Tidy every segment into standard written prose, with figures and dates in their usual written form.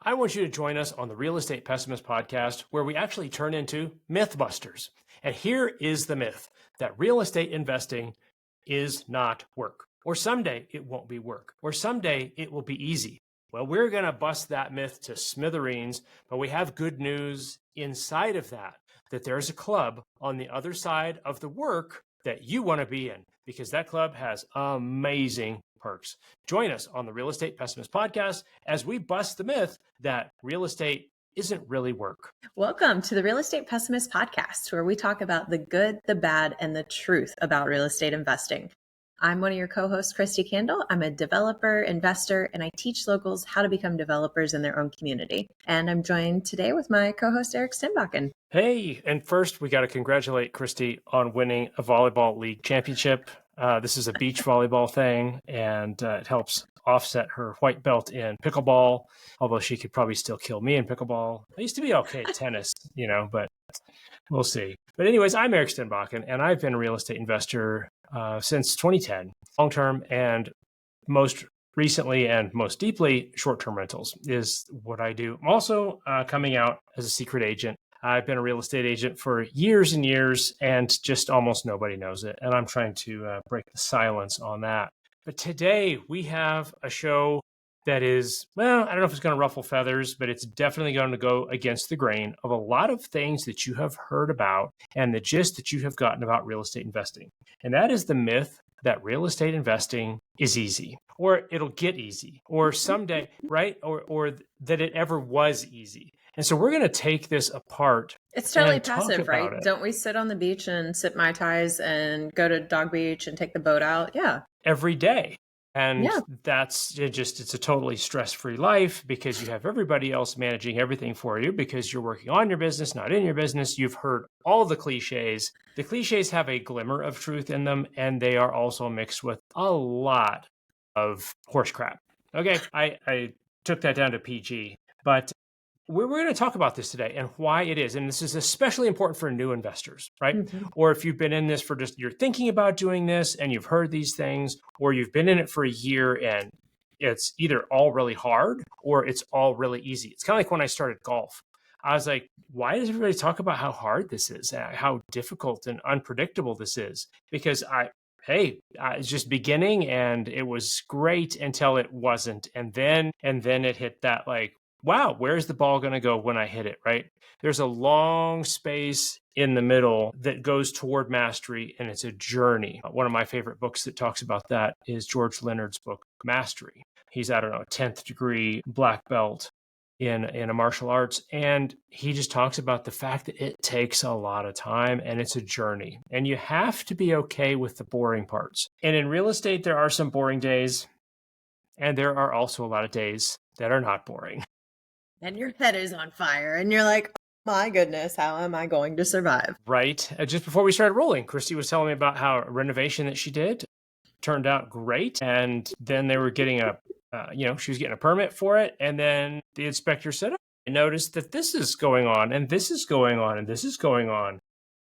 I want you to join us on the Real Estate Pessimist podcast, where we actually turn into Mythbusters. And here is the myth that real estate investing is not work, or someday it won't be work, or someday it will be easy. Well, we're going to bust that myth to smithereens, but we have good news inside of that there's a club on the other side of the work that you want to be in, because that club has amazing perks. Join us on the Real Estate Pessimist podcast as we bust the myth that real estate isn't really work. Welcome to the Real Estate Pessimist podcast, where we talk about the good, the bad, and the truth about real estate investing. I'm one of your co-hosts, Christy Candle. I'm a developer, investor, and I teach locals how to become developers in their own community. And I'm joined today with my co-host, Eric Stenbakken. Hey, and first we got to congratulate Christy on winning a volleyball league championship. This is a beach volleyball thing, and it helps offset her white belt in pickleball, although she could probably still kill me in pickleball. I used to be okay at tennis, but we'll see. But anyways, I'm Eric Stenbakken, and I've been a real estate investor since 2010, long-term, and most recently and most deeply, short-term rentals is what I do. I'm also coming out as a secret agent. I've been a real estate agent for years and years, and just almost nobody knows it. And I'm trying to break the silence on that. But today we have a show that is, well, I don't know if it's going to ruffle feathers, but it's definitely going to go against the grain of a lot of things that you have heard about and the gist that you have gotten about real estate investing. And that is the myth that real estate investing is easy, or it'll get easy, or someday, right? Or that it ever was easy. And so we're going to take this apart. It's totally passive, right? Don't we sit on the beach and sip Mai Tais and go to Dog Beach and take the boat out? Yeah. Every day. And it's a totally stress-free life because you have everybody else managing everything for you because you're working on your business, not in your business. You've heard all the cliches. The cliches have a glimmer of truth in them, and they are also mixed with a lot of horse crap. Okay, I took that down to PG, but we're going to talk about this today and why it is. And this is especially important for new investors, right? Mm-hmm. Or if you've been in this for just, you're thinking about doing this and you've heard these things, or you've been in it for a year and it's either all really hard or it's all really easy. It's kind of like when I started golf. I was like, why does everybody talk about how hard this is, how difficult and unpredictable this is? Because it's just beginning and it was great until it wasn't. And then it hit that like, wow, where's the ball going to go when I hit it, right? There's a long space in the middle that goes toward mastery, and it's a journey. One of my favorite books that talks about that is George Leonard's book, Mastery. He's, 10th degree black belt in a martial arts, and he just talks about the fact that it takes a lot of time, and it's a journey, and you have to be okay with the boring parts. And in real estate, there are some boring days, and there are also a lot of days that are not boring. And your head is on fire and you're like, oh my goodness, how am I going to survive? Right. Just before we started rolling, Christy was telling me about how a renovation that she did turned out great. And then they were getting she was getting a permit for it. And then the inspector said, I noticed that this is going on and this is going on and this is going on.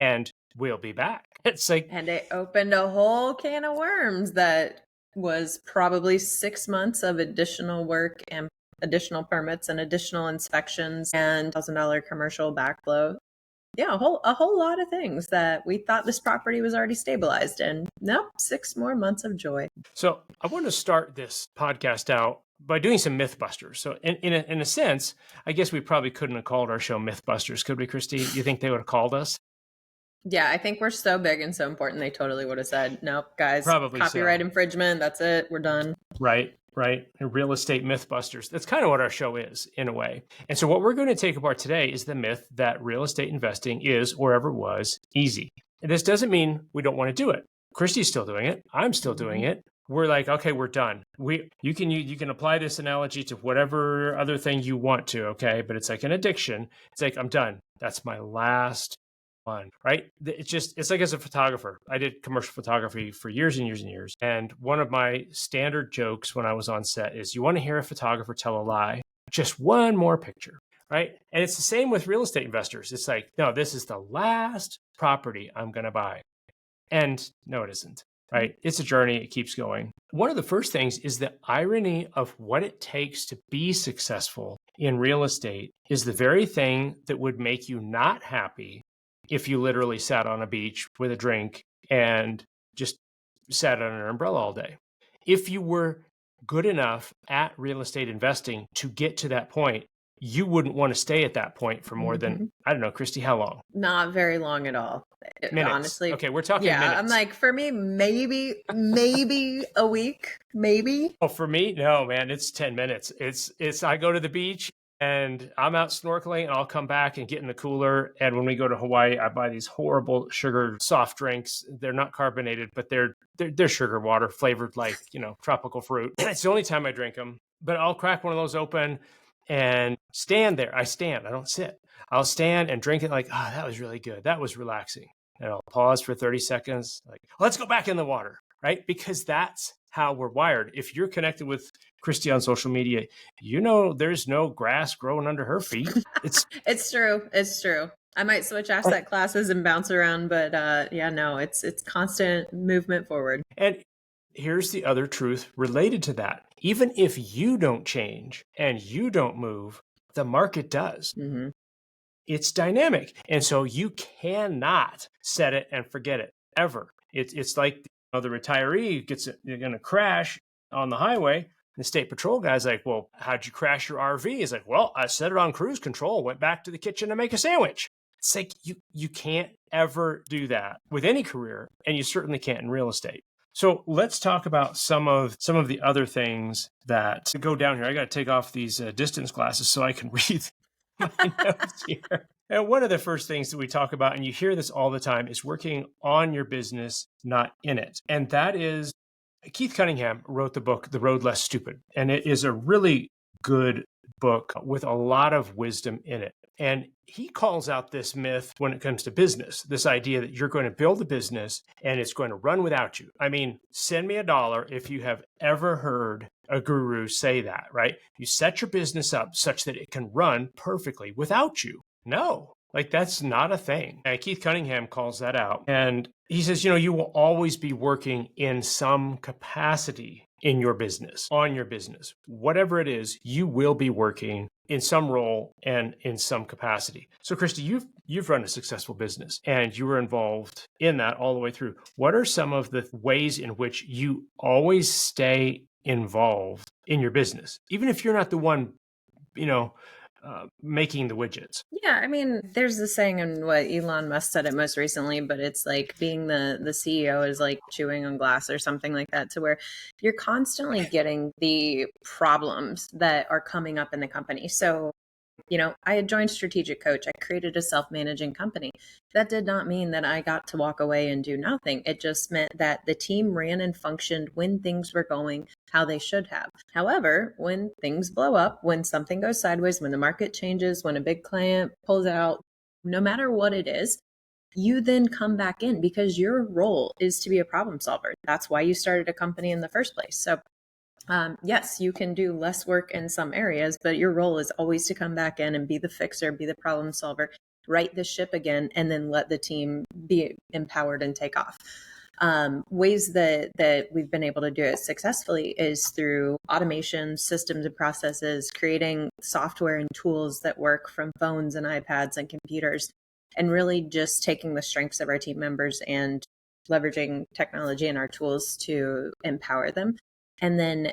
And we'll be back. It's like, and they opened a whole can of worms that was probably 6 months of additional work and additional permits and additional inspections and $1,000 commercial backflow. Yeah, a whole lot of things that we thought this property was already stabilized, and nope, 6 more months of joy. So I want to start this podcast out by doing some Mythbusters. So in a sense, I guess we probably couldn't have called our show Mythbusters, could we, Christy? You think they would have called us? Yeah, I think we're so big and so important, they totally would have said, nope, guys, probably copyright infringement, that's it, we're done. Right. Real estate Mythbusters. That's kind of what our show is in a way. And so what we're going to take apart today is the myth that real estate investing is, or ever was, easy. And this doesn't mean we don't want to do it. Christy's still doing it. I'm still doing it. We're like, okay, we're done. You can apply this analogy to whatever other thing you want to, okay? But it's like an addiction. It's like, I'm done. That's my last one, right? It's like as a photographer, I did commercial photography for years and years and years. And one of my standard jokes when I was on set is, you want to hear a photographer tell a lie? Just one more picture, right? And it's the same with real estate investors. It's like, no, this is the last property I'm going to buy. And no, it isn't. right? It's a journey. It keeps going. One of the first things is the irony of what it takes to be successful in real estate is the very thing that would make you not happy if you literally sat on a beach with a drink and just sat under an umbrella all day. If you were good enough at real estate investing to get to that point, you wouldn't want to stay at that point for more than, I don't know, Christy, how long? Not very long at all. Minutes. Honestly. Okay, we're talking Yeah, I'm minutes. like, for me, maybe a week, maybe. Oh, for me, no, man, it's 10 minutes. It's I go to the beach and I'm out snorkeling and I'll come back and get in the cooler. And when we go to Hawaii, I buy these horrible sugar soft drinks. They're not carbonated, but they're sugar water flavored like, tropical fruit. It's the only time I drink them. But I'll crack one of those open and stand there. I stand, I don't sit. I'll stand and drink it like, oh, that was really good. That was relaxing. And I'll pause for 30 seconds, like, let's go back in the water, right? Because that's how we're wired. If you're connected with Christy on social media, there's no grass growing under her feet. It's true. It's true. I might switch asset classes and bounce around, but it's constant movement forward. And here's the other truth related to that. Even if you don't change and you don't move, the market does. Mm-hmm. It's dynamic. And so you cannot set it and forget it ever. It's like the retiree you're going to crash on the highway. The state patrol guy's like, well, how'd you crash your RV? He's like, well, I set it on cruise control, went back to the kitchen to make a sandwich. It's like you can't ever do that with any career, and you certainly can't in real estate. So let's talk about some of the other things that go down here. I got to take off these distance glasses so I can read my notes here. And one of the first things that we talk about, and you hear this all the time, is working on your business, not in it. And that is, Keith Cunningham wrote the book, The Road Less Stupid. And it is a really good book with a lot of wisdom in it. And he calls out this myth when it comes to business, this idea that you're going to build a business and it's going to run without you. I mean, send me $1 if you have ever heard a guru say that, right? You set your business up such that it can run perfectly without you. No, like that's not a thing. And Keith Cunningham calls that out. And he says, you will always be working in some capacity in your business, on your business. Whatever it is, you will be working in some role and in some capacity. So Christy, you've run a successful business and you were involved in that all the way through. What are some of the ways in which you always stay involved in your business, even if you're not the one, making the widgets? Yeah, I mean, there's the saying, and what Elon Musk said it most recently, but it's like being the CEO is like chewing on glass or something like that, to where you're constantly getting the problems that are coming up in the company. So, I had joined Strategic Coach. I created a self-managing company. That did not mean that I got to walk away and do nothing. It just meant that the team ran and functioned when things were going how they should have. However, when things blow up, when something goes sideways, when the market changes, when a big client pulls out, no matter what it is, you then come back in because your role is to be a problem solver. That's why you started a company in the first place. So yes, you can do less work in some areas, but your role is always to come back in and be the fixer, be the problem solver, right the ship again, and then let the team be empowered and take off. Ways that we've been able to do it successfully is through automation, systems and processes, creating software and tools that work from phones and iPads and computers, and really just taking the strengths of our team members and leveraging technology and our tools to empower them. And then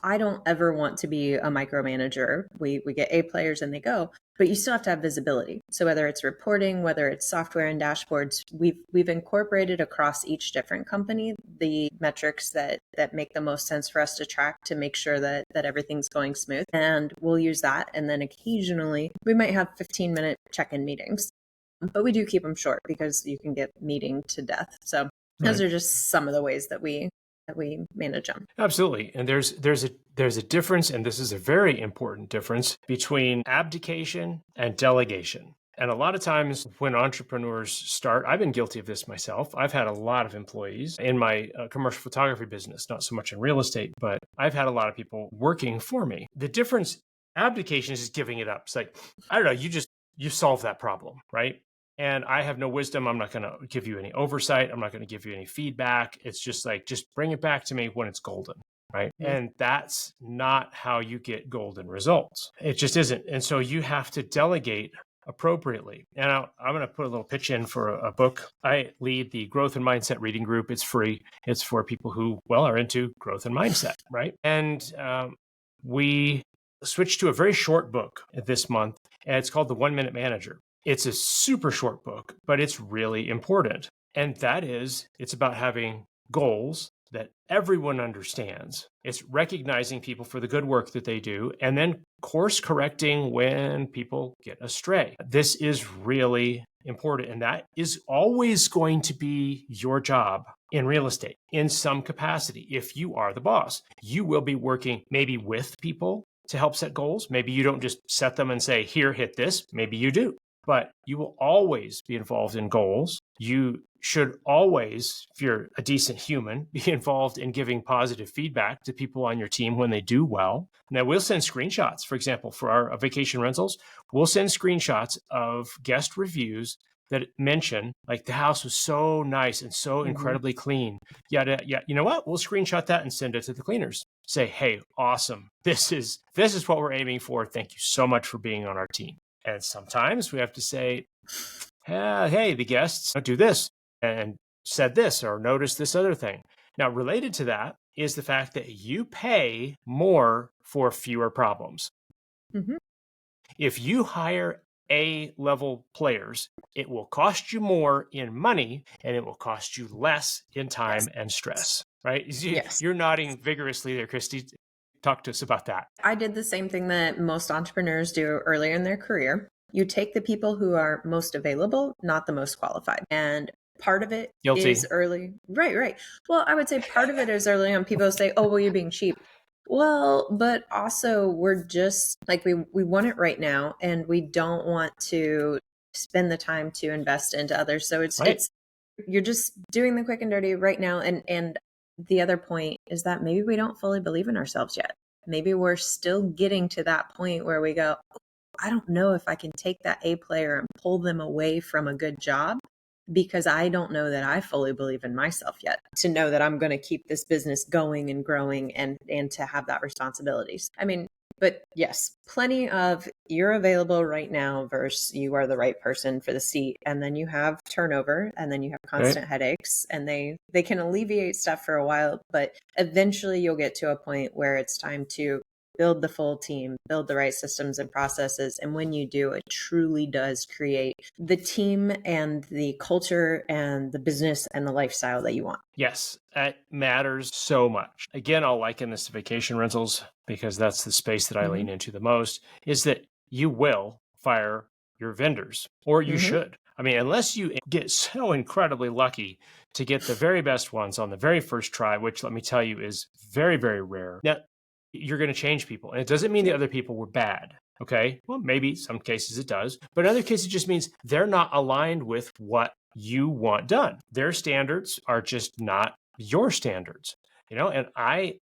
I don't ever want to be a micromanager. We get A players and they go, but you still have to have visibility. So whether it's reporting, whether it's software and dashboards, we've incorporated across each different company the metrics that make the most sense for us to track to make sure that everything's going smooth. And we'll use that. And then occasionally we might have 15-minute check-in meetings, but we do keep them short because you can get meeting to death. So those are just some of the ways that we manage them. Absolutely. And there's a difference, and this is a very important difference between abdication and delegation. And a lot of times when entrepreneurs start, I've been guilty of this myself. I've had a lot of employees in my commercial photography business, not so much in real estate, but I've had a lot of people working for me. The difference, abdication is just giving it up. It's like, I don't know, you solve that problem, right? And I have no wisdom. I'm not going to give you any oversight. I'm not going to give you any feedback. It's just like, just bring it back to me when it's golden. Right. Mm. And that's not how you get golden results. It just isn't. And so you have to delegate appropriately. And I'm going to put a little pitch in for a book. I lead the Growth and Mindset Reading Group. It's free. It's for people who, well, are into growth and mindset. Right. And we switched to a very short book this month, and it's called The 1 Minute Manager. It's a super short book, but it's really important. And that is, it's about having goals that everyone understands. It's recognizing people for the good work that they do, and then course correcting when people get astray. This is really important. And that is always going to be your job in real estate in some capacity. If you are the boss, you will be working maybe with people to help set goals. Maybe you don't just set them and say, here, hit this. Maybe you do. But you will always be involved in goals. You should always, if you're a decent human, be involved in giving positive feedback to people on your team when they do well. Now, we'll send screenshots, for example, for our vacation rentals. We'll send screenshots of guest reviews that mention, like, the house was so nice and so incredibly clean. Yeah, you know what? We'll screenshot that and send it to the cleaners. Say, hey, awesome. This is what we're aiming for. Thank you so much for being on our team. And sometimes we have to say, hey, the guests do this and said this or noticed this other thing. Now, related to that is the fact that you pay more for fewer problems. Mm-hmm. If you hire A-level players, it will cost you more in money and it will cost you less in time and stress, right? Yes. You're nodding vigorously there, Christy. Talk to us about that. I did the same thing that most entrepreneurs do earlier in their career. You take the people who are most available, not the most qualified. And part of it is early. Right. Well, I would say part of it is early on. People say, oh, well, you're being cheap. Well, but also we're just like, we want it right now, and we don't want to spend the time to invest into others. So it's you're just doing the quick and dirty right now. And the other point is that maybe we don't fully believe in ourselves yet. Maybe we're still getting to that point where we go, I don't know if I can take that A player and pull them away from a good job, because I don't know that I fully believe in myself yet to know that I'm going to keep this business going and growing and to have that responsibilities. I mean, but yes, plenty of you're available right now versus you are the right person for the seat. And then you have turnover, and then you have constant headaches, and they can alleviate stuff for a while, but eventually you'll get to a point where it's time to build the full team, build the right systems and processes. And when you do, it truly does create the team and the culture and the business and the lifestyle that you want. Yes, it matters so much. Again, I'll liken this to vacation rentals because that's the space that I lean into the most, is that you will fire your vendors, or you should. I mean, unless you get so incredibly lucky to get the very best ones on the very first try, which, let me tell you, is very, very rare. Now, you're going to change people. And it doesn't mean the other people were bad. Okay. Well, maybe some cases it does, but in other cases, it just means they're not aligned with what you want done. Their standards are just not your standards, and I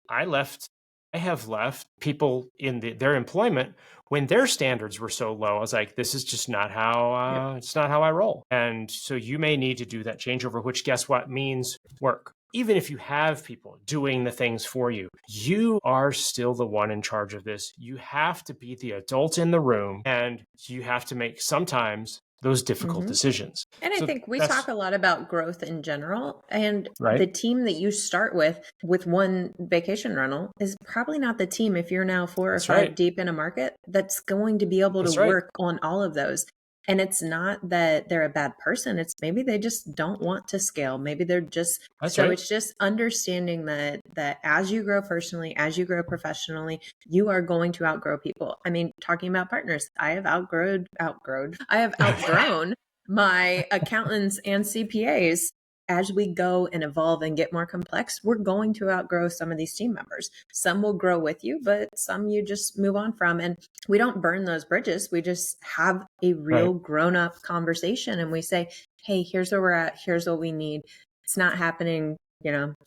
have left people in their employment when their standards were so low. I was like, this is just not how, it's not how I roll. And so you may need to do that changeover, which, guess what, means work. Even if you have people doing the things for you, you are still the one in charge of this. You have to be the adult in the room, and you have to make sometimes those difficult decisions. And I think we talk a lot about growth in general, and the team that you start with one vacation rental is probably not the team, if you're now 4 or 5 deep in a market, that's going to be able to work on all of those. And it's not that they're a bad person. It's maybe they just don't want to scale. Maybe they're just, it's just understanding that as you grow personally, as you grow professionally, you are going to outgrow people. I mean, talking about partners, I have outgrown my accountants and CPAs. As we go and evolve and get more complex, we're going to outgrow some of these team members. Some will grow with you, but some you just move on from. And we don't burn those bridges. We just have a real grown-up conversation, and we say, hey, here's where we're at. Here's what we need. It's not happening,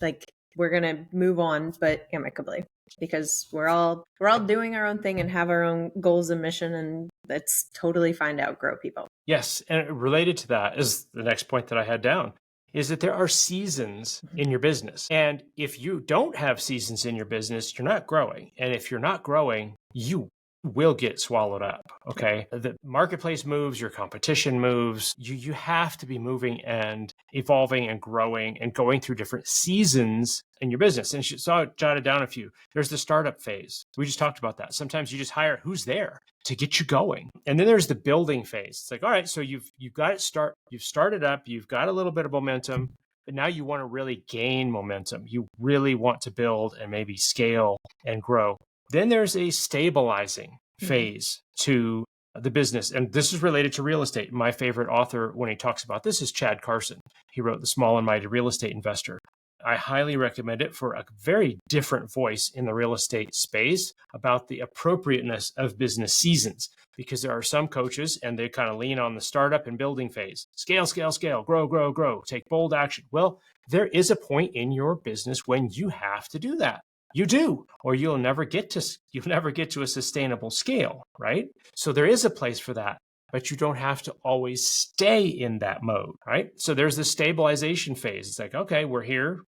like we're going to move on, but amicably, because we're all doing our own thing and have our own goals and mission, and that's totally fine to outgrow people. Yes, and related to that is the next point that I had down, is that there are seasons in your business. And if you don't have seasons in your business, you're not growing. And if you're not growing, you will get swallowed up. Okay. The marketplace moves, your competition moves. You have to be moving and evolving and growing and going through different seasons in your business. And so I jotted down a few. There's the startup phase. We just talked about that. Sometimes you just hire who's there to get you going. And then there's the building phase. It's like, all right, so you've got it you've started up, you've got a little bit of momentum, but now you want to really gain momentum. You really want to build and maybe scale and grow. Then there's a stabilizing phase to the business. And this is related to real estate. My favorite author, when he talks about this, is Chad Carson. He wrote The Small and Mighty Real Estate Investor. I highly recommend it for a very different voice in the real estate space about the appropriateness of business seasons, because there are some coaches and they kind of lean on the startup and building phase. Scale, scale, scale, grow, grow, grow, take bold action. Well, there is a point in your business when you have to do that. You do, or you'll never get to a sustainable scale, right? So there is a place for that, but you don't have to always stay in that mode, right? So there's the stabilization phase. It's like, okay, we're here.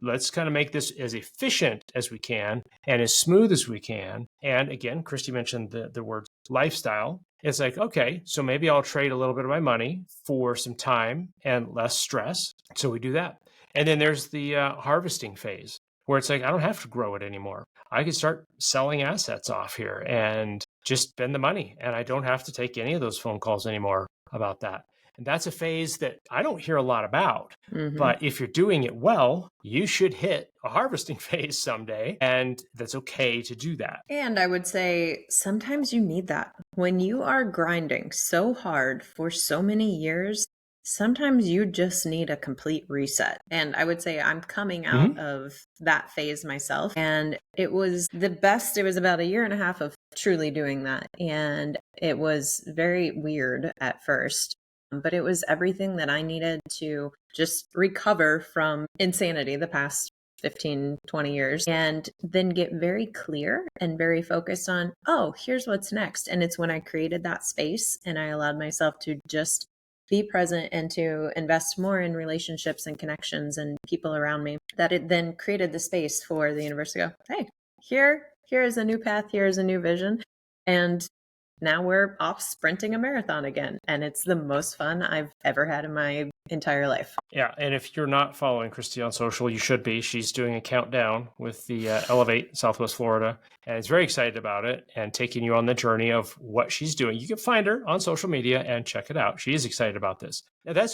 Let's kind of make this as efficient as we can and as smooth as we can. And again, Christy mentioned the word lifestyle. It's like, okay, so maybe I'll trade a little bit of my money for some time and less stress. So we do that. And then there's the harvesting phase, where it's like, I don't have to grow it anymore. I can start selling assets off here and just spend the money. And I don't have to take any of those phone calls anymore about that. And that's a phase that I don't hear a lot about. But if you're doing it well, you should hit a harvesting phase someday. And that's okay to do that. And I would say sometimes you need that. When you are grinding so hard for so many years, sometimes you just need a complete reset. And I would say I'm coming out of that phase myself. And it was the best. It was about 1.5 years of truly doing that. And it was very weird at first, but it was everything that I needed to just recover from insanity the past 15, 20 years, and then get very clear and very focused on, oh, here's what's next. And it's when I created that space and I allowed myself to just be present and to invest more in relationships and connections and people around me, that it then created the space for the universe to go, hey, here is a new path, here is a new vision. And now we're off sprinting a marathon again. And it's the most fun I've ever had in my entire life. Yeah. And if you're not following Christy on social, you should be. She's doing a countdown with the Elevate Southwest Florida, and is very excited about it and taking you on the journey of what she's doing. You can find her on social media and check it out. She is excited about this. Now,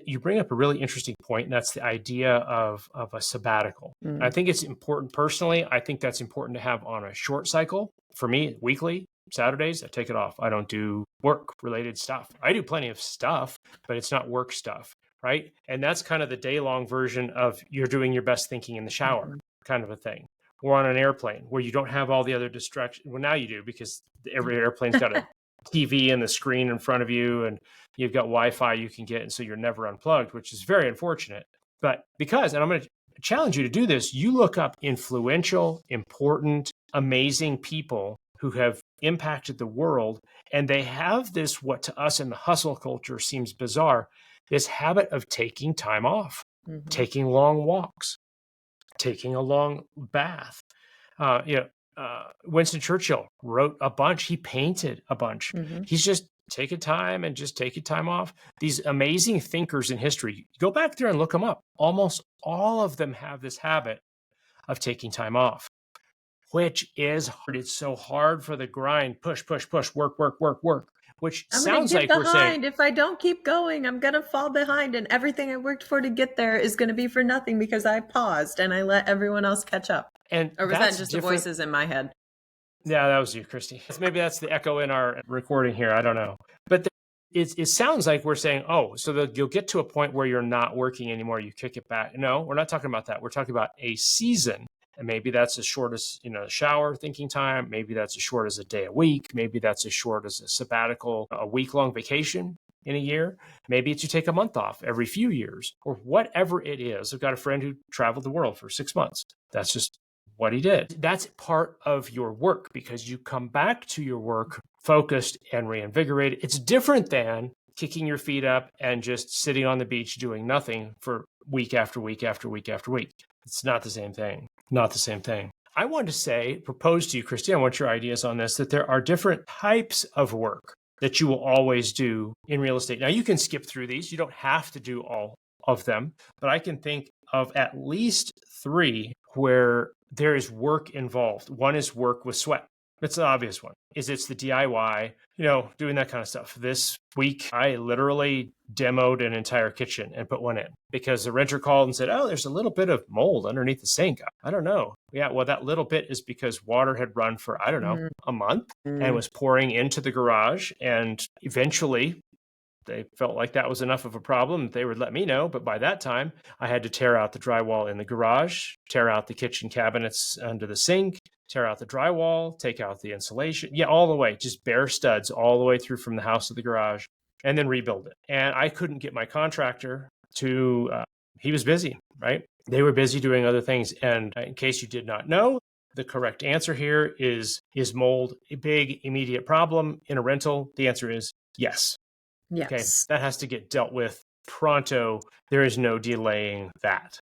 you bring up a really interesting point, and that's the idea of a sabbatical. I think it's important personally. I think that's important to have on a short cycle. For me, weekly, Saturdays, I take it off. I don't do work-related stuff. I do plenty of stuff, but it's not work stuff, right? And that's kind of the day-long version of you're doing your best thinking in the shower kind of a thing. Or on an airplane where you don't have all the other distractions. Well, now you do, because every airplane's got a TV and the screen in front of you, and you've got Wi-Fi you can get, and so you're never unplugged, which is very unfortunate. But and I'm going to challenge you to do this, you look up influential, important, amazing people who have impacted the world, and they have this, what to us in the hustle culture seems bizarre, this habit of taking time off, taking long walks, taking a long bath. Winston Churchill wrote a bunch. He painted a bunch. He's just taking time and just taking time off. These amazing thinkers in history, go back there and look them up. Almost all of them have this habit of taking time off, which is hard. It's so hard for the grind. Push, push, push, work, work, work, work. Which sounds like we're saying, if I don't keep going, I'm going to fall behind, and everything I worked for to get there is going to be for nothing because I paused and I let everyone else catch up. Or was that just the voices in my head? Yeah, that was you, Christy. Maybe that's the echo in our recording here. I don't know. But it sounds like we're saying, oh, so you'll get to a point where you're not working anymore. You kick it back. No, we're not talking about that. We're talking about a season. And maybe that's as short as, shower thinking time. Maybe that's as short as a day a week. Maybe that's as short as a sabbatical, a week-long vacation. in a year. Maybe it's you take a month off every few years or whatever it is. I've got a friend who traveled the world for 6 months. That's just what he did. That's part of your work because you come back to your work focused and reinvigorated. It's different than kicking your feet up and just sitting on the beach doing nothing for week after week after week after week. It's not the same thing. Not the same thing. I want to propose to you, Christine, I want your ideas on this, that there are different types of work that you will always do in real estate. Now, you can skip through these. You don't have to do all of them, but I can think of at least 3 where there is work involved. One is work with sweat. That's the obvious one. It's the DIY, doing that kind of stuff. This week, I literally demoed an entire kitchen and put one in because the renter called and said, oh, there's a little bit of mold underneath the sink. I don't know. Yeah, well, that little bit is because water had run for, I don't know, a month and was pouring into the garage. And eventually, they felt like that was enough of a problem that they would let me know. But by that time, I had to tear out the drywall in the garage, tear out the kitchen cabinets under the sink, tear out the drywall, take out the insulation. Yeah, all the way, just bare studs all the way through from the house to the garage, and then rebuild it. And I couldn't get my contractor he was busy, right? They were busy doing other things. And in case you did not know, the correct answer here is mold a big immediate problem in a rental? The answer is yes. Yes. Okay, that has to get dealt with pronto. There is no delaying that.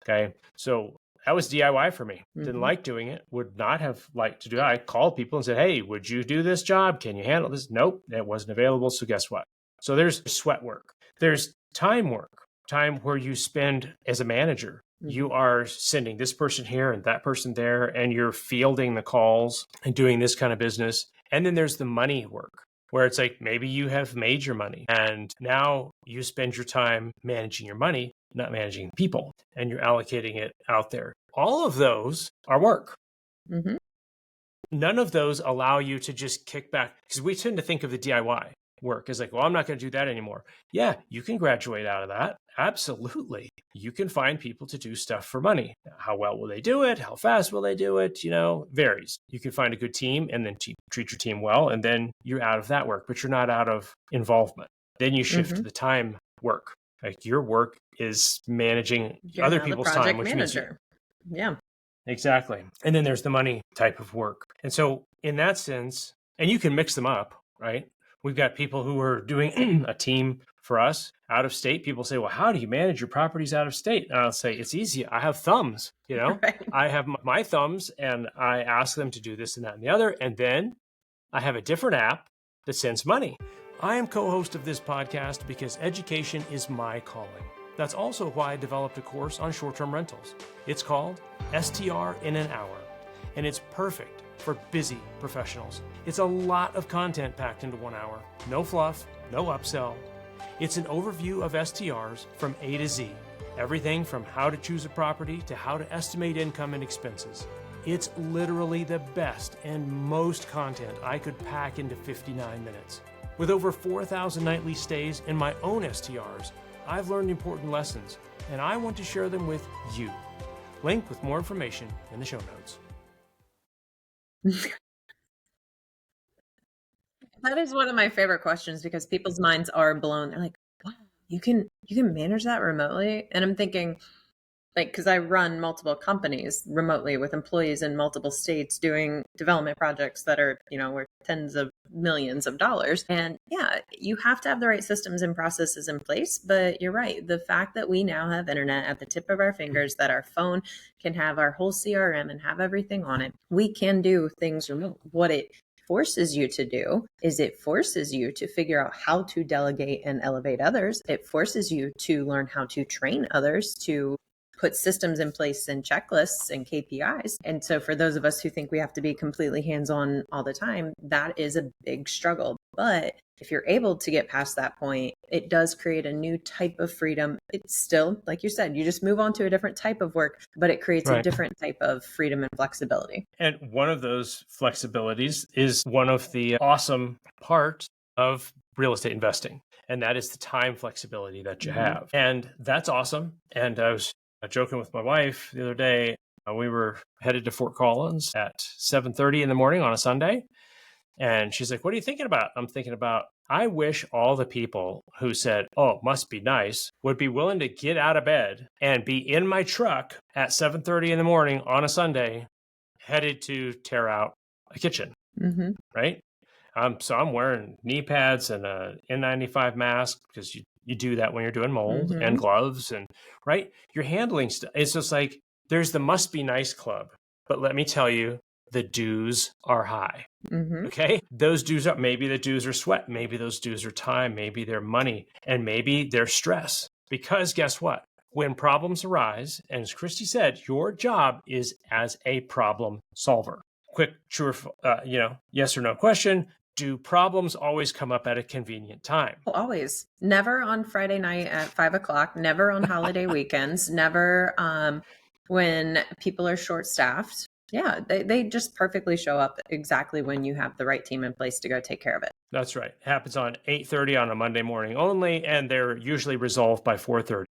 Okay, so that was DIY for me. Didn't like doing it, would not have liked to do it. I called people and said, hey, would you do this job? Can you handle this? Nope, that wasn't available. So guess what? So there's sweat work. There's time work, time where you spend as a manager. You are sending this person here and that person there, and you're fielding the calls and doing this kind of business. And then there's the money work, where it's like maybe you have made your money and now you spend your time managing your money, not managing people, and you're allocating it out there. All of those are work. None of those allow you to just kick back, because we tend to think of the DIY work as like, well, I'm not going to do that anymore. Yeah, you can graduate out of that. Absolutely. You can find people to do stuff for money. How well will they do it? How fast will they do it? Varies. You can find a good team and then treat your team well, and then you're out of that work, but you're not out of involvement. Then you shift to the time work. Like your work is managing other people's time, which means yeah, exactly. And then there's the money type of work. And so in that sense, and you can mix them up, right? We've got people who are doing a team for us out of state. People say, well, how do you manage your properties out of state? And I'll say, it's easy. I have thumbs, Right. I have my thumbs and I ask them to do this and that and the other. And then I have a different app that sends money. I am co-host of this podcast because education is my calling. That's also why I developed a course on short-term rentals. It's called STR in an Hour, and it's perfect for busy professionals. It's a lot of content packed into 1 hour. No fluff, no upsell. It's an overview of STRs from A to Z. Everything from how to choose a property to how to estimate income and expenses. It's literally the best and most content I could pack into 59 minutes. With over 4,000 nightly stays in my own STRs, I've learned important lessons, and I want to share them with you. Link with more information in the show notes. That is one of my favorite questions because people's minds are blown. They're like, wow, you can manage that remotely? And I'm thinking, because I run multiple companies remotely with employees in multiple states doing development projects that are, worth tens of millions of dollars. And yeah, you have to have the right systems and processes in place. But you're right. The fact that we now have internet at the tip of our fingers, that our phone can have our whole CRM and have everything on it, we can do things remote. What it forces you to do is it forces you to figure out how to delegate and elevate others. It forces you to learn how to train others, to put systems in place and checklists and KPIs. And so for those of us who think we have to be completely hands-on all the time, that is a big struggle. But if you're able to get past that point, it does create a new type of freedom. It's still, like you said, you just move on to a different type of work, but it creates a different type of freedom and flexibility. And one of those flexibilities is one of the awesome parts of real estate investing. And that is the time flexibility that you have. And that's awesome. And I was joking with my wife the other day. We were headed to Fort Collins at 7:30 in the morning on a Sunday. And she's like, what are you thinking about? I'm thinking about, I wish all the people who said, oh, it must be nice, would be willing to get out of bed and be in my truck at 7:30 in the morning on a Sunday, headed to tear out a kitchen, right? So I'm wearing knee pads and a N95 mask because you do that when you're doing mold, and gloves, and right, you're handling stuff. It's just like there's the must be nice club, but let me tell you, the dues are high. Okay, those dues are, maybe the dues are sweat, maybe those dues are time, maybe they're money, and maybe they're stress. Because guess what? When problems arise, and as Christy said, your job is as a problem solver. Quick, true, yes or no question. Do problems always come up at a convenient time? Oh, always. Never on Friday night at 5 o'clock, never on holiday weekends, never when people are short staffed. Yeah, they just perfectly show up exactly when you have the right team in place to go take care of it. That's right. It happens on 8:30 on a Monday morning only, and they're usually resolved by 4:30.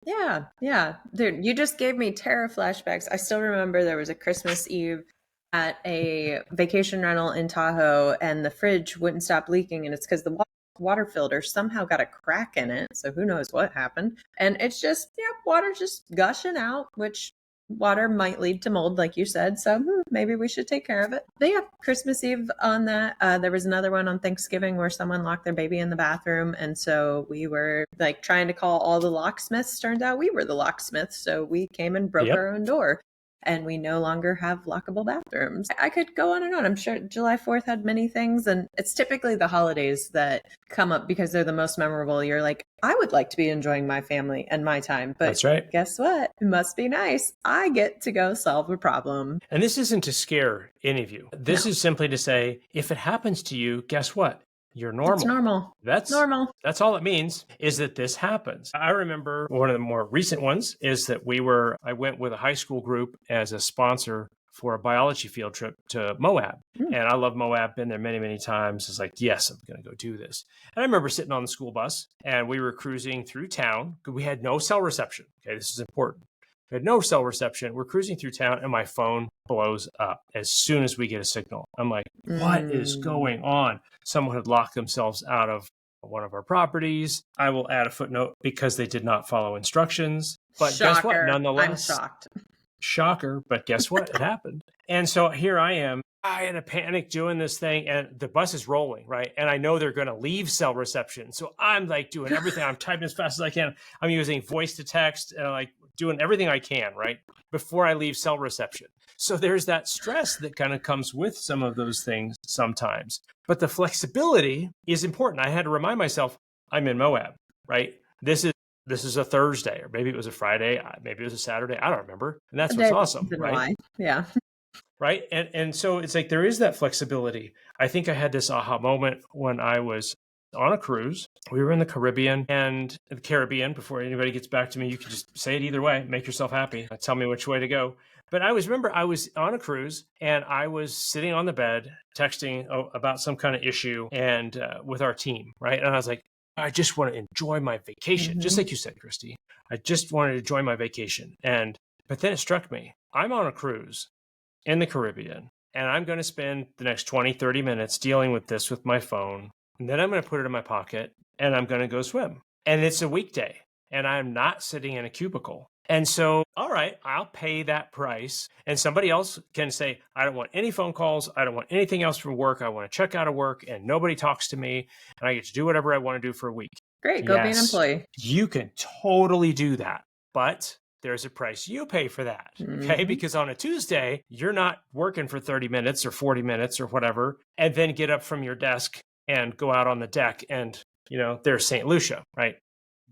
Yeah, yeah. Dude, you just gave me terror flashbacks. I still remember there was a Christmas Eve at a vacation rental in Tahoe, and the fridge wouldn't stop leaking, and it's because the water filter somehow got a crack in it. So who knows what happened? And it's just, yeah, water just gushing out, which water might lead to mold, like you said. So maybe we should take care of it. But yeah, Christmas Eve on that. There was another one on Thanksgiving where someone locked their baby in the bathroom. And so we were like trying to call all the locksmiths. Turned out we were the locksmiths. So we came and broke our own door. And we no longer have lockable bathrooms. I could go on and on. I'm sure July 4th had many things. And it's typically the holidays that come up because they're the most memorable. You're like, I would like to be enjoying my family and my time. But that's right. Guess what? It must be nice. I get to go solve a problem. And this isn't to scare any of you. This is simply to say, if it happens to you, guess what? You're normal. It's normal. That's normal. That's all it means, is that this happens. I remember one of the more recent ones is that I went with a high school group as a sponsor for a biology field trip to Moab. And I love Moab, been there many, many times. It's like, yes, I'm going to go do this. And I remember sitting on the school bus and we were cruising through town. We had no cell reception. Okay, this is important. We had no cell reception. We're cruising through town and my phone blows up as soon as we get a signal. I'm like, what is going on? Someone had locked themselves out of one of our properties. I will add a footnote because they did not follow instructions. But Shocker. Guess what? Nonetheless, I'm shocked. Shocker, but guess what? It happened. And so here I am. I in a panic doing this thing and the bus is rolling, right? And I know they're going to leave cell reception. So I'm like doing everything. I'm typing as fast as I can. I'm using voice to text and like doing everything I can, right? Before I leave cell reception. So there's that stress that kind of comes with some of those things sometimes. But the flexibility is important. I had to remind myself, I'm in Moab, right? This is a Thursday, or maybe it was a Friday, maybe it was a Saturday. I don't remember. And that's what's awesome, right? Yeah. Right. And so it's like there is that flexibility. I think I had this aha moment when I was on a cruise. We were in the Caribbean, and the Caribbean, before anybody gets back to me, you can just say it either way, make yourself happy, tell me which way to go. But I was on a cruise and I was sitting on the bed texting about some kind of issue and with our team, right? And I was like, I just want to enjoy my vacation, just like you said, Christy. I just wanted to enjoy my vacation. But then it struck me, I'm on a cruise in the Caribbean, and I'm going to spend the next 20, 30 minutes dealing with this with my phone. And then I'm going to put it in my pocket and I'm going to go swim. And it's a weekday and I'm not sitting in a cubicle. And so, all right, I'll pay that price. And somebody else can say, I don't want any phone calls. I don't want anything else from work. I want to check out of work and nobody talks to me and I get to do whatever I want to do for a week. Great. Go be an employee. You can totally do that. But there's a price you pay for that, okay? Because on a Tuesday, you're not working for 30 minutes or 40 minutes or whatever, and then get up from your desk and go out on the deck and, there's St. Lucia, right?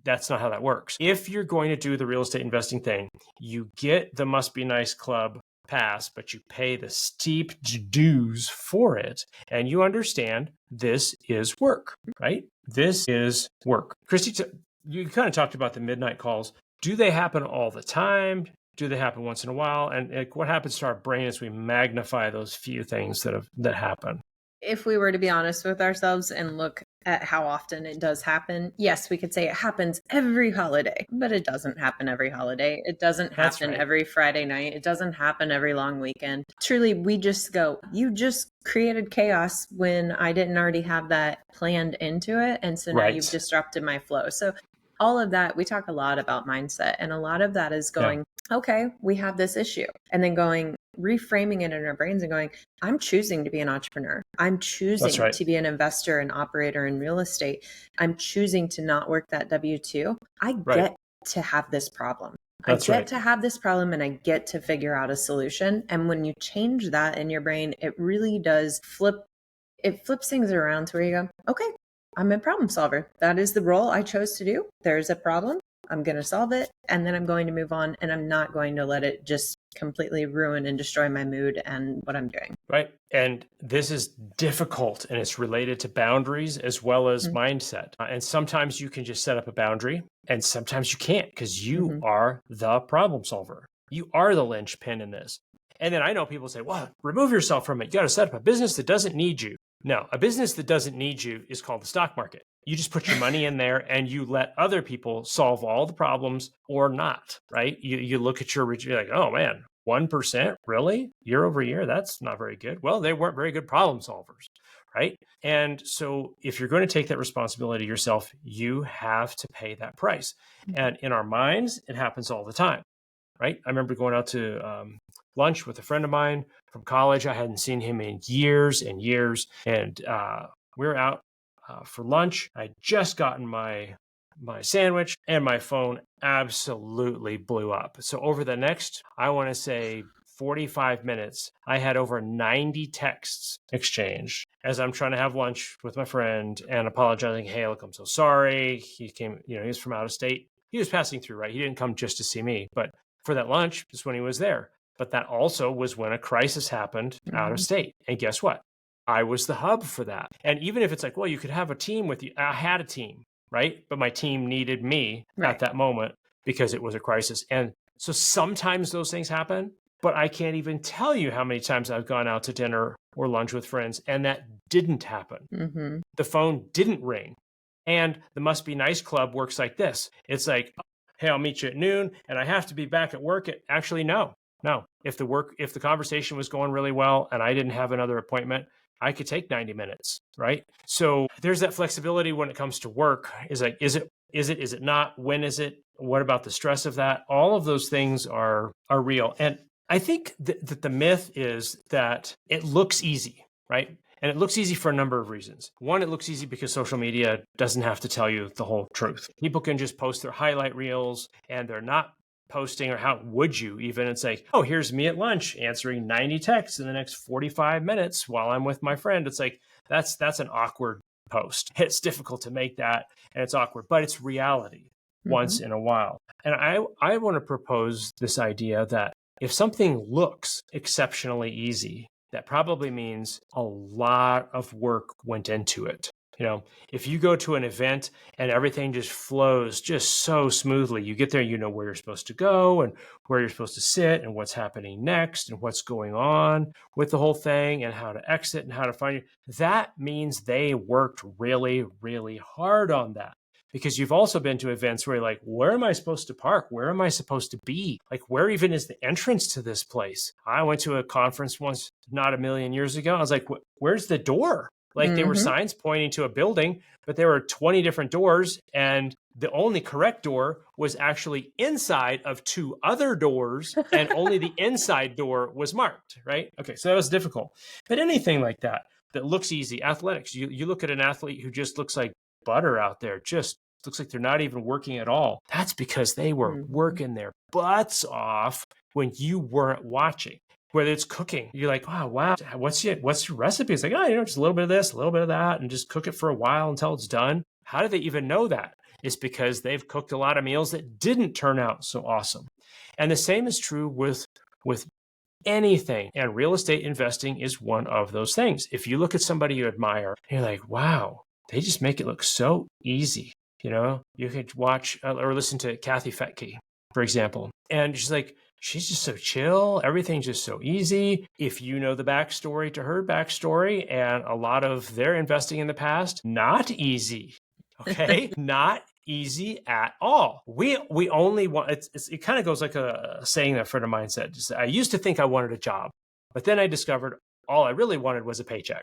That's not how that works. If you're going to do the real estate investing thing, you get the Must Be Nice Club pass, but you pay the steep dues for it, and you understand this is work, right? This is work. Christy, you kind of talked about the midnight calls. Do they happen all the time? Do they happen once in a while? And what happens to our brain as we magnify those few things that happen? If we were to be honest with ourselves and look at how often it does happen. Yes, we could say it happens every holiday, but it doesn't happen every holiday. It doesn't That's happen right. every Friday night. It doesn't happen every long weekend. Truly, we just go, you just created chaos when I didn't already have that planned into it. And so now you've Right. disrupted my flow. So all of that, we talk a lot about mindset, and a lot of that is Yeah. going, okay, we have this issue, and then going, reframing it in our brains and going, I'm choosing to be an entrepreneur. I'm That's choosing right. to be an investor and operator in real estate. I'm choosing to not work that W-2. I Right. get to have this problem. I That's get right. to have this problem, and I get to figure out a solution. And when you change that in your brain, it really does it flips things around to where you go, okay, I'm a problem solver. That is the role I chose to do. There's a problem. I'm going to solve it. And then I'm going to move on. And I'm not going to let it just completely ruin and destroy my mood and what I'm doing. Right. And this is difficult, and it's related to boundaries as well as Mm-hmm. mindset. And sometimes you can just set up a boundary, and sometimes you can't because you Mm-hmm. are the problem solver. You are the linchpin in this. And then I know people say, well, remove yourself from it. You got to set up a business that doesn't need you. No, a business that doesn't need you is called the stock market. You just put your money in there and you let other people solve all the problems or not, right? You look at you're like, oh man, 1%, really? Year over year? That's not very good. Well, they weren't very good problem solvers, right? And so if you're going to take that responsibility yourself, you have to pay that price. And in our minds, it happens all the time, right? I remember going out to lunch with a friend of mine from college. I hadn't seen him in years and years. And we were out for lunch. I'd just gotten my sandwich, and my phone absolutely blew up. So over the next, I want to say 45 minutes, I had over 90 texts exchanged as I'm trying to have lunch with my friend and apologizing. Hey, look, I'm so sorry. He came, he was from out of state. He was passing through, right? He didn't come just to see me, but for that lunch, just when he was there. But that also was when a crisis happened out of Mm-hmm. state. And guess what? I was the hub for that. And even if it's like, well, you could have a team with you, I had a team, right? But my team needed me at Right. that moment because it was a crisis. And so sometimes those things happen, but I can't even tell you how many times I've gone out to dinner or lunch with friends and that didn't happen. Mm-hmm. The phone didn't ring. And the Must Be Nice Club works like this. It's like, hey, I'll meet you at noon and I have to be back at work at, actually, no. If the conversation was going really well and I didn't have another appointment, I could take 90 minutes, right? So there's that flexibility when it comes to work. Is like, is it not? When is it? What about the stress of that? All of those things are real. And I think that the myth is that it looks easy, right? And it looks easy for a number of reasons. One, it looks easy because social media doesn't have to tell you the whole truth. People can just post their highlight reels and they're not posting, or how would you even? It's like, oh, here's me at lunch answering 90 texts in the next 45 minutes while I'm with my friend. It's like, that's an awkward post. It's difficult to make that, and it's awkward, but it's reality once Mm-hmm. in a while. And I want to propose this idea that if something looks exceptionally easy, that probably means a lot of work went into it. If you go to an event and everything just flows just so smoothly, you get there, you know where you're supposed to go and where you're supposed to sit and what's happening next and what's going on with the whole thing and how to exit and how to find you. That means they worked really, really hard on that. Because you've also been to events where you're like, where am I supposed to park? Where am I supposed to be? Like, where even is the entrance to this place? I went to a conference once, not a million years ago. I was like, where's the door? Like, there were Mm-hmm. signs pointing to a building, but there were 20 different doors. And the only correct door was actually inside of two other doors, and only the inside door was marked, right? Okay, so that was difficult. But anything like that looks easy, athletics, you look at an athlete who just looks like butter out there, just looks like they're not even working at all. That's because they were Mm-hmm. working their butts off when you weren't watching. Whether it's cooking, you're like, wow, what's your recipe? It's like, just a little bit of this, a little bit of that, and just cook it for a while until it's done. How do they even know that? It's because they've cooked a lot of meals that didn't turn out so awesome. And the same is true with anything. And real estate investing is one of those things. If you look at somebody you admire, you're like, wow, they just make it look so easy. You could watch or listen to Kathy Fettke, for example. And she's like, she's just so chill. Everything's just so easy. If you know the backstory to her backstory and a lot of their investing in the past, not easy. Okay. Not easy at all. We only want, it kind of goes like a saying that a friend of mine said. I used to think I wanted a job, but then I discovered all I really wanted was a paycheck.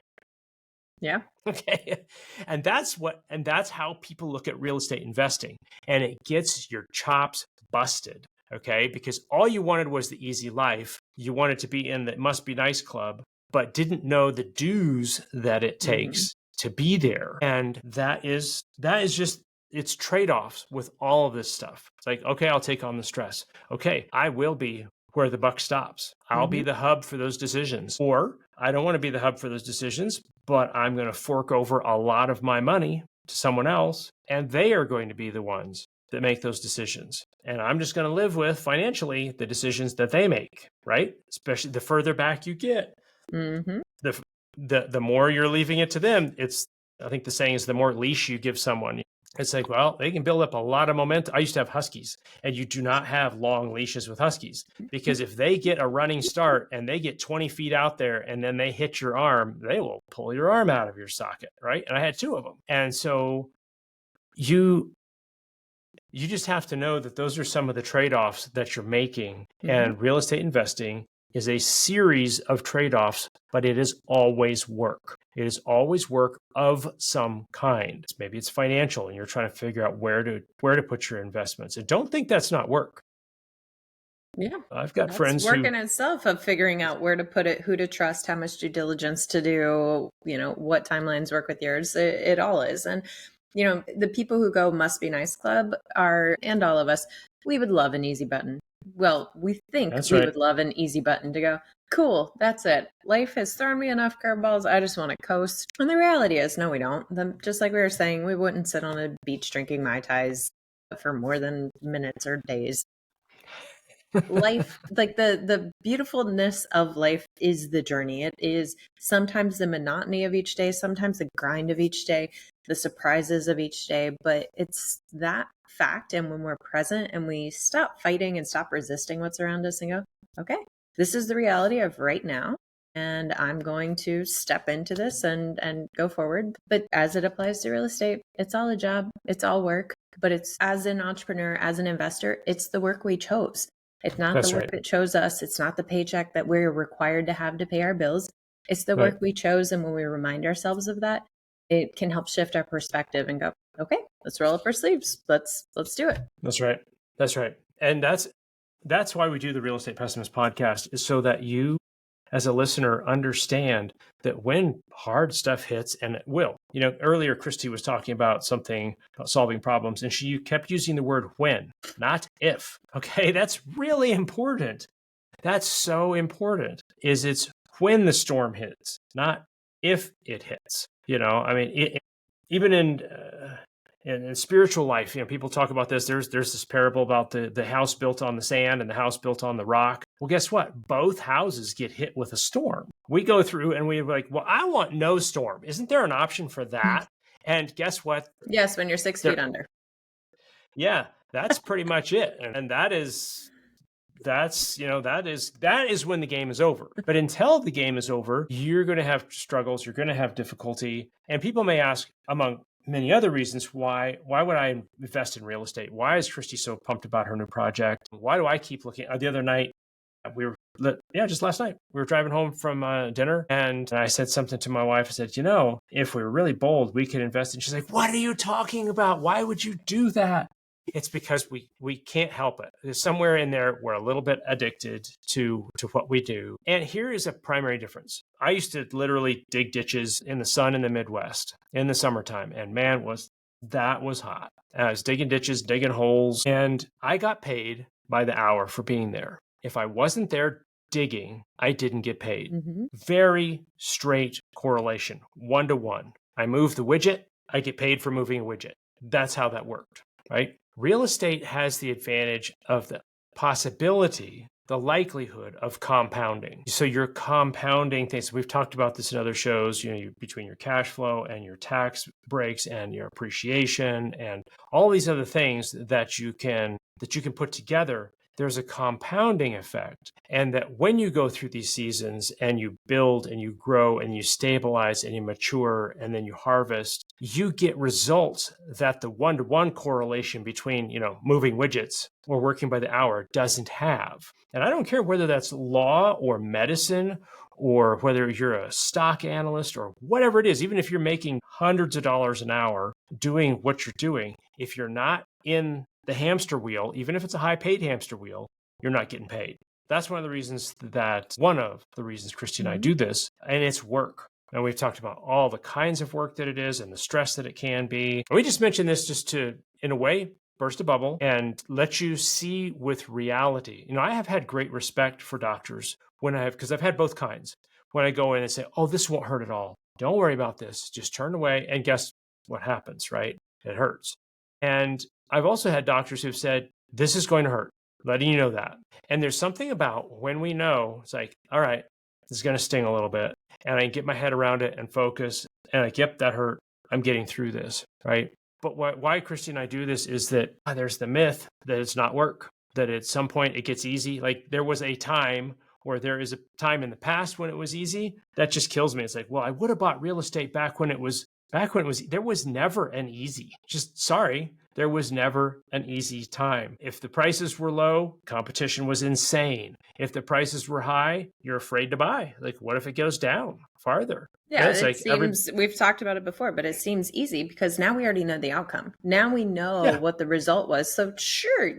Yeah. Okay. And that's how people look at real estate investing. And it gets your chops busted. Okay. Because all you wanted was the easy life. You wanted to be in the must be nice club, but didn't know the dues that it takes to be there. And that is just, it's trade-offs with all of this stuff. It's like, okay, I'll take on the stress. Okay, I will be where the buck stops. I'll be the hub for those decisions. Or I don't want to be the hub for those decisions, but I'm going to fork over a lot of my money to someone else, and they are going to be the ones that make those decisions. And I'm just going to live with financially the decisions that they make, right? Especially the further back you get. The more you're leaving it to them, I think the saying is the more leash you give someone. It's like, well, they can build up a lot of momentum. I used to have Huskies, and you do not have long leashes with Huskies, because if they get a running start and they get 20 feet out there and then they hit your arm, they will pull your arm out of your socket, right? And I had 2 of them. And so you just have to know that those are some of the trade-offs that you're making. And real estate investing is a series of trade-offs, but it is always work. It is always work of some kind. Maybe it's financial and you're trying to figure out where to put your investments. And don't think that's not work. Yeah. I've got friends who work in itself of figuring out where to put it, who to trust, how much due diligence to do, what timelines work with yours. It all is. And, the people who go Must Be Nice Club and all of us, we would love an easy button. Well, we think would love an easy button to go, cool, that's it. Life has thrown me enough curveballs. I just want to coast. And the reality is, no, we don't. Just like we were saying, we wouldn't sit on a beach drinking Mai Tais for more than minutes or days. Life, like the beautifulness of life is the journey. It is sometimes the monotony of each day, sometimes the grind of each day, the surprises of each day, but it's that fact. And when we're present and we stop fighting and stop resisting what's around us and go, okay, this is the reality of right now, and I'm going to step into this and go forward. But as it applies to real estate, it's all a job, it's all work, but it's, as an entrepreneur, as an investor, it's the work we chose. It's not the work that chose us. It's not the paycheck that we're required to have to pay our bills. It's the work we chose. And when we remind ourselves of that, it can help shift our perspective and go, okay, let's roll up our sleeves. Let's do it. That's right. That's right. And that's why we do the Real Estate Pessimist podcast, is so that you as a listener understand that when hard stuff hits, and it will, earlier Christy was talking about something about solving problems, and she kept using the word when, not if. Okay. That's really important. That's so important. It's when the storm hits, not if it hits. Even in spiritual life, people talk about this. There's this parable about the house built on the sand and the house built on the rock. Well, guess what? Both houses get hit with a storm. We go through and we're like, well, I want no storm. Isn't there an option for that? And guess what? Yes, when you're 6 feet under. Yeah, that's pretty much it. And that is when the game is over. But until the game is over, you're going to have struggles. You're going to have difficulty. And people may ask, among many other reasons, why would I invest in real estate? Why is Christy so pumped about her new project? Why do I keep looking? The other night, just last night, we were driving home from dinner, and I said something to my wife. I said, if we were really bold, we could invest. And she's like, what are you talking about? Why would you do that? It's because we can't help it. There's somewhere in there we're a little bit addicted to what we do. And here is a primary difference. I used to literally dig ditches in the sun in the Midwest in the summertime, and man, that was hot. I was digging ditches, digging holes, and I got paid by the hour for being there. If I wasn't there digging, I didn't get paid. Very straight correlation, 1-to-1. I move the widget, I get paid for moving a widget. That's how that worked, right? Real estate has the advantage of the possibility, the likelihood of compounding. So you're compounding things. We've talked about this in other shows, between your cash flow and your tax breaks and your appreciation and all these other things that you can put together there's a compounding effect. And that when you go through these seasons and you build and you grow and you stabilize and you mature and then you harvest, you get results that the one-to-one correlation between, moving widgets or working by the hour doesn't have. And I don't care whether that's law or medicine or whether you're a stock analyst or whatever it is, even if you're making hundreds of dollars an hour doing what you're doing, if you're not in the hamster wheel, even if it's a high paid hamster wheel, you're not getting paid. That's one of the reasons Christy and I do this, and it's work. And we've talked about all the kinds of work that it is and the stress that it can be. And we just mentioned this just to, in a way, burst a bubble and let you see with reality. I have had great respect for doctors because I've had both kinds. When I go in and say, oh, this won't hurt at all. Don't worry about this. Just turn away. And guess what happens, right? It hurts. And I've also had doctors who've said, this is going to hurt, letting you know that. And there's something about when we know, it's like, all right, this is going to sting a little bit. And I can get my head around it and focus. And like, yep, that hurt. I'm getting through this, right? But why Christy and I do this is that there's the myth that it's not work, that at some point it gets easy. Like there is a time in the past when it was easy. That just kills me. It's like, well, I would have bought real estate back when it was, there was never an easy, there was never an easy time. If the prices were low, competition was insane. If the prices were high, you're afraid to buy. Like, what if it goes down farther? Yeah, we've talked about it before, but it seems easy because now we already know the outcome. Now we know what the result was. So sure,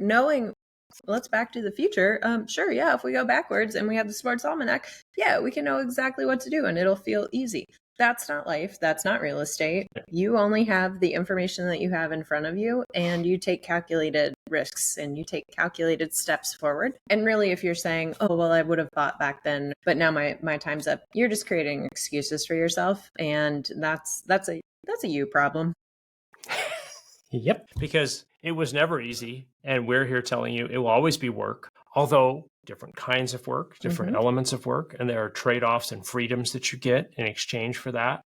let's Back to the Future. Sure, yeah, if we go backwards and we have the Sports Almanac, yeah, we can know exactly what to do and it'll feel easy. That's not life. That's not real estate. You only have the information that you have in front of you, and you take calculated risks and you take calculated steps forward. And really, if you're saying, oh, well, I would have bought back then, but now my time's up, you're just creating excuses for yourself. And that's a you problem. Yep. Because it was never easy. And we're here telling you it will always be work, although different kinds of work, different elements of work. And there are trade-offs and freedoms that you get in exchange for that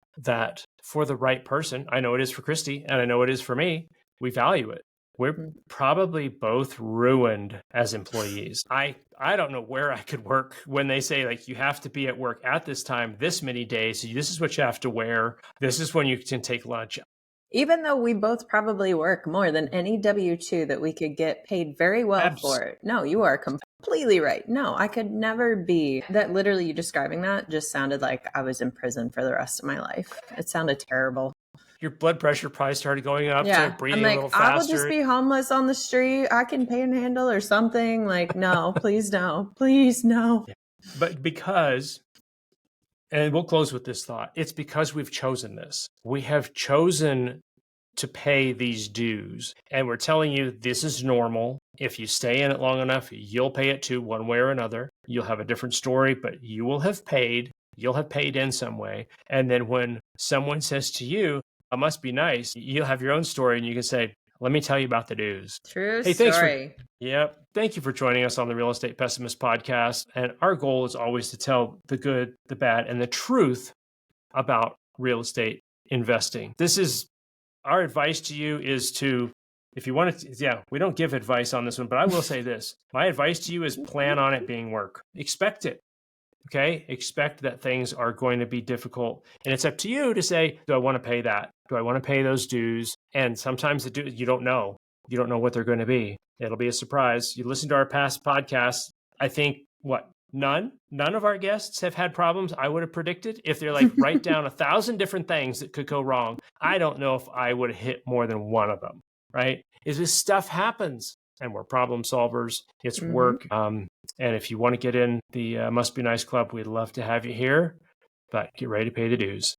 for the right person, I know it is for Christy and I know it is for me, we value it. We're probably both ruined as employees. I don't know where I could work when they say, like, you have to be at work at this time, this many days. This is what you have to wear. This is when you can take lunch. Even though we both probably work more than any W-2 that we could get paid very well for. No, you are completely right. No, I could never be. That literally, you describing that just sounded like I was in prison for the rest of my life. It sounded terrible. Your blood pressure probably started going up, started breathing a little faster. I will just be homeless on the street. I can panhandle or something. Like, no, please no. Please no. But because... And we'll close with this thought. It's because we've chosen this. We have chosen to pay these dues. And we're telling you this is normal. If you stay in it long enough, you'll pay it too, one way or another. You'll have a different story, but you will have paid. You'll have paid in some way. And then when someone says to you, it must be nice, you'll have your own story and you can say, let me tell you about the dues. True story. Yep. Thank you for joining us on the Real Estate Pessimist podcast. And our goal is always to tell the good, the bad, and the truth about real estate investing. Our advice to you is to, if you want to, we don't give advice on this one, but I will say this. My advice to you is plan on it being work. Expect it. Okay? Expect that things are going to be difficult. And it's up to you to say, do I want to pay that? Do I want to pay those dues? And sometimes the dues, you don't know. You don't know what they're going to be. It'll be a surprise. You listen to our past podcasts. I think, none of our guests have had problems I would have predicted. If they're like, write down 1,000 different things that could go wrong, I don't know if I would have hit more than one of them, right? This stuff happens. And we're problem solvers. It's work. And if you want to get in the Must Be Nice Club, we'd love to have you here. But get ready to pay the dues.